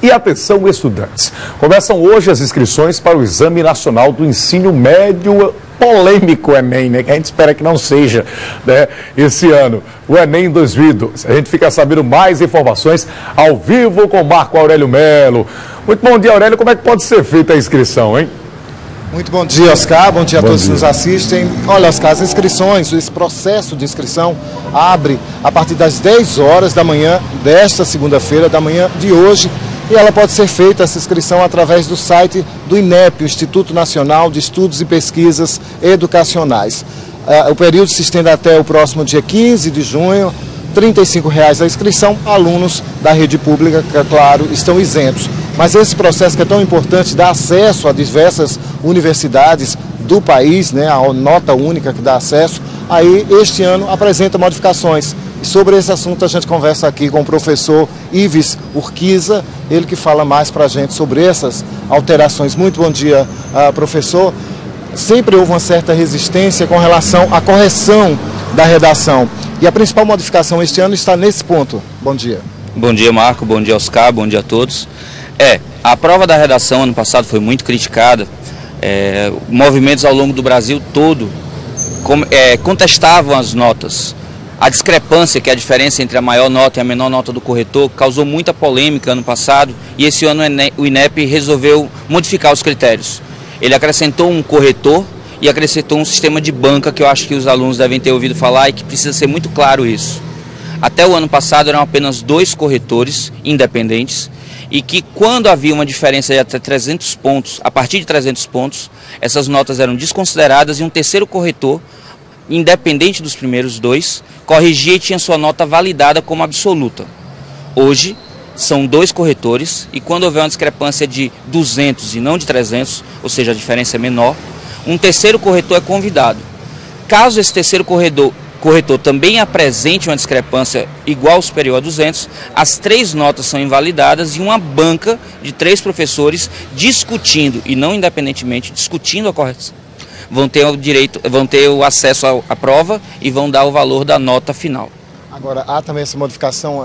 E atenção, estudantes. Começam hoje as inscrições para o Exame Nacional do Ensino Médio. Polêmico Enem, né? Que a gente espera que não seja, né? Esse ano, o Enem 2012. A gente fica sabendo mais informações ao vivo com Marco Aurélio Melo. Muito bom dia, Aurélio. Como é que pode ser feita a inscrição, hein? Muito bom dia, Oscar. Bom dia a todos que nos assistem. Olha, Oscar, as inscrições, esse processo de inscrição abre a partir das 10 horas da manhã desta segunda-feira, da manhã de hoje. E ela pode ser feita, essa inscrição, através do site do INEP, o Instituto Nacional de Estudos e Pesquisas Educacionais. O período se estende até o próximo dia 15 de junho, R$ 35,00 a inscrição. Alunos da rede pública, que, claro, estão isentos. Mas esse processo que é tão importante, dá acesso a diversas universidades do país, né, a nota única que dá acesso, aí este ano apresenta modificações. E sobre esse assunto a gente conversa aqui com o professor Ives Urquiza, ele que fala mais para a gente sobre essas alterações. Muito bom dia, professor. Sempre houve uma certa resistência com relação à correção da redação. E a principal modificação este ano está nesse ponto. Bom dia. Bom dia, Marco. Bom dia, Oscar. Bom dia a todos. A prova da redação ano passado foi muito criticada. Movimentos ao longo do Brasil todo contestavam as notas. A discrepância, que é a diferença entre a maior nota e a menor nota do corretor, causou muita polêmica ano passado e esse ano o INEP resolveu modificar os critérios. Ele acrescentou um corretor e acrescentou um sistema de banca que eu acho que os alunos devem ter ouvido falar e que precisa ser muito claro isso. Até o ano passado eram apenas 2 corretores independentes e que quando havia uma diferença de até 300 pontos, a partir de 300 pontos, essas notas eram desconsideradas e um terceiro corretor, independente dos primeiros 2, corrigia e tinha sua nota validada como absoluta. Hoje, são 2 corretores e quando houver uma discrepância de 200 e não de 300, ou seja, a diferença é menor, um terceiro corretor é convidado. Caso esse terceiro corretor também apresente uma discrepância igual ou superior a 200, as 3 notas são invalidadas e uma banca de 3 professores discutindo, e não independentemente, discutindo a correção, vão ter o acesso à prova e vão dar o valor da nota final. Agora, há também essa modificação,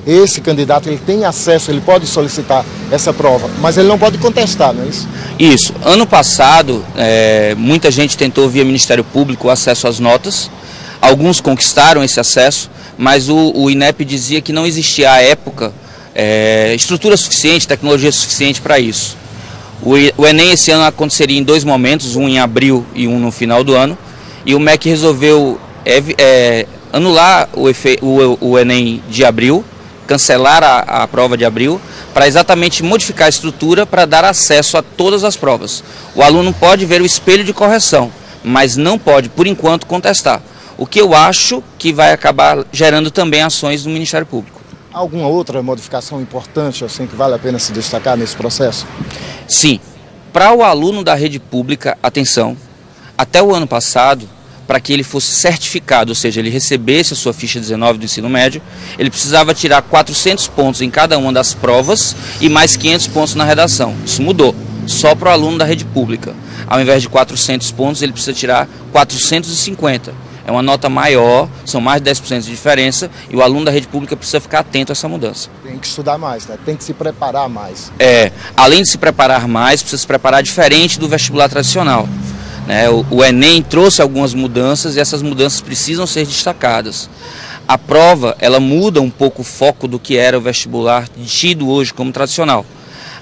esse candidato ele tem acesso, ele pode solicitar essa prova, mas ele não pode contestar, não é isso? Isso. Ano passado, muita gente tentou via Ministério Público o acesso às notas, alguns conquistaram esse acesso, mas o INEP dizia que não existia à época estrutura suficiente, tecnologia suficiente para isso. O Enem esse ano aconteceria em 2 momentos, um em abril e um no final do ano, e o MEC resolveu anular o Enem de abril, cancelar a prova de abril, para exatamente modificar a estrutura para dar acesso a todas as provas. O aluno pode ver o espelho de correção, mas não pode, por enquanto, contestar, o que eu acho que vai acabar gerando também ações do Ministério Público. Alguma outra modificação importante assim que vale a pena se destacar nesse processo? Sim, para o aluno da rede pública, atenção, até o ano passado, para que ele fosse certificado, ou seja, ele recebesse a sua ficha 19 do ensino médio, ele precisava tirar 400 pontos em cada uma das provas e mais 500 pontos na redação. Isso mudou, só para o aluno da rede pública. Ao invés de 400 pontos, ele precisa tirar 450. É uma nota maior, são mais de 10% de diferença e o aluno da rede pública precisa ficar atento a essa mudança. Tem que estudar mais, né? Tem que se preparar mais. Além de se preparar mais, precisa se preparar diferente do vestibular tradicional. O Enem trouxe algumas mudanças e essas mudanças precisam ser destacadas. A prova, ela muda um pouco o foco do que era o vestibular tido hoje como tradicional.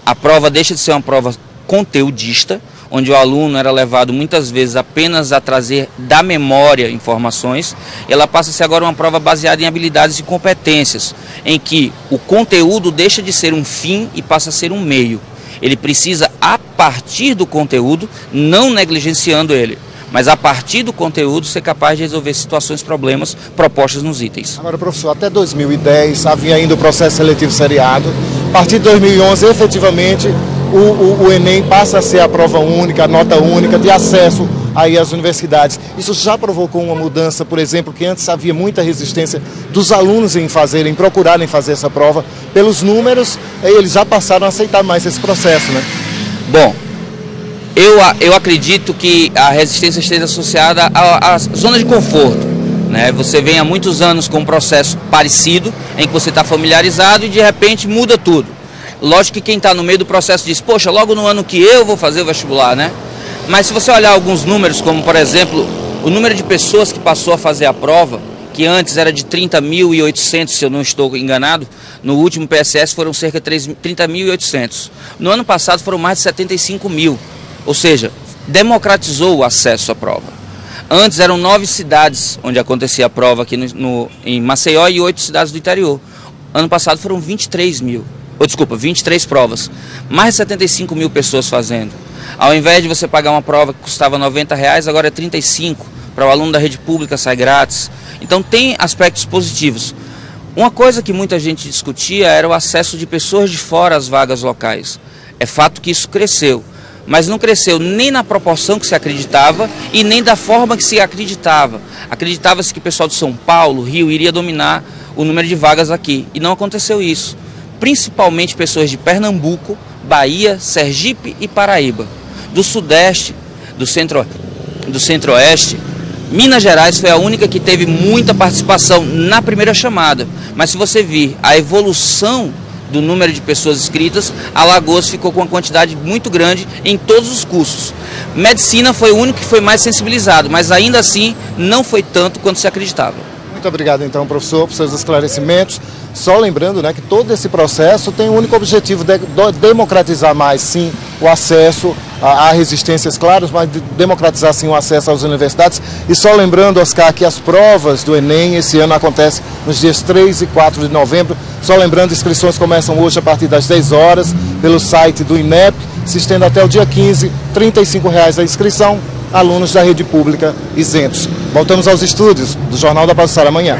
A prova deixa de ser uma prova conteudista, onde o aluno era levado muitas vezes apenas a trazer da memória informações, ela passa a ser agora uma prova baseada em habilidades e competências, em que o conteúdo deixa de ser um fim e passa a ser um meio. Ele precisa, a partir do conteúdo, não negligenciando ele, mas a partir do conteúdo ser capaz de resolver situações, problemas propostos nos itens. Agora, professor, até 2010 havia ainda o processo seletivo seriado. A partir de 2011, efetivamente, o Enem passa a ser a prova única, a nota única de acesso aí às universidades. Isso já provocou uma mudança, por exemplo, que antes havia muita resistência dos alunos em procurarem fazer essa prova. Pelos números, eles já passaram a aceitar mais esse processo, né? Bom, eu acredito que a resistência esteja associada à zona de conforto. Você vem há muitos anos com um processo parecido, em que você está familiarizado e de repente muda tudo. Lógico que quem está no meio do processo diz, poxa, logo no ano que eu vou fazer o vestibular, né? Mas se você olhar alguns números, como por exemplo, o número de pessoas que passou a fazer a prova, que antes era de 30.800, se eu não estou enganado, no último PSS foram cerca de 30.800. No ano passado foram mais de 75 mil, ou seja, democratizou o acesso à prova. Antes eram 9 cidades onde acontecia a prova aqui em Maceió e 8 cidades do interior. Ano passado foram 23 provas, mais de 75 mil pessoas fazendo. Ao invés de você pagar uma prova que custava R$90, agora é 35, para o aluno da rede pública sai grátis. Então tem aspectos positivos. Uma coisa que muita gente discutia era o acesso de pessoas de fora às vagas locais. É fato que isso cresceu, mas não cresceu nem na proporção que se acreditava e nem da forma que se acreditava. Acreditava-se que o pessoal de São Paulo, Rio, iria dominar o número de vagas aqui, e não aconteceu isso. Principalmente pessoas de Pernambuco, Bahia, Sergipe e Paraíba. Do Sudeste, do Centro-Oeste, Minas Gerais foi a única que teve muita participação na primeira chamada. Mas se você vir a evolução do número de pessoas inscritas, Alagoas ficou com uma quantidade muito grande em todos os cursos. Medicina foi o único que foi mais sensibilizado, mas ainda assim não foi tanto quanto se acreditava. Muito obrigado então, professor, por seus esclarecimentos. Só lembrando, né, que todo esse processo tem o único objetivo de democratizar mais, sim, o acesso a resistências claras, mas de democratizar, sim, o acesso às universidades. E só lembrando, Oscar, que as provas do Enem esse ano acontecem nos dias 3 e 4 de novembro. Só lembrando, inscrições começam hoje a partir das 10 horas pelo site do INEP, se estende até o dia 15, R$35 a inscrição, alunos da rede pública isentos. Voltamos aos estúdios do Jornal da Passara amanhã.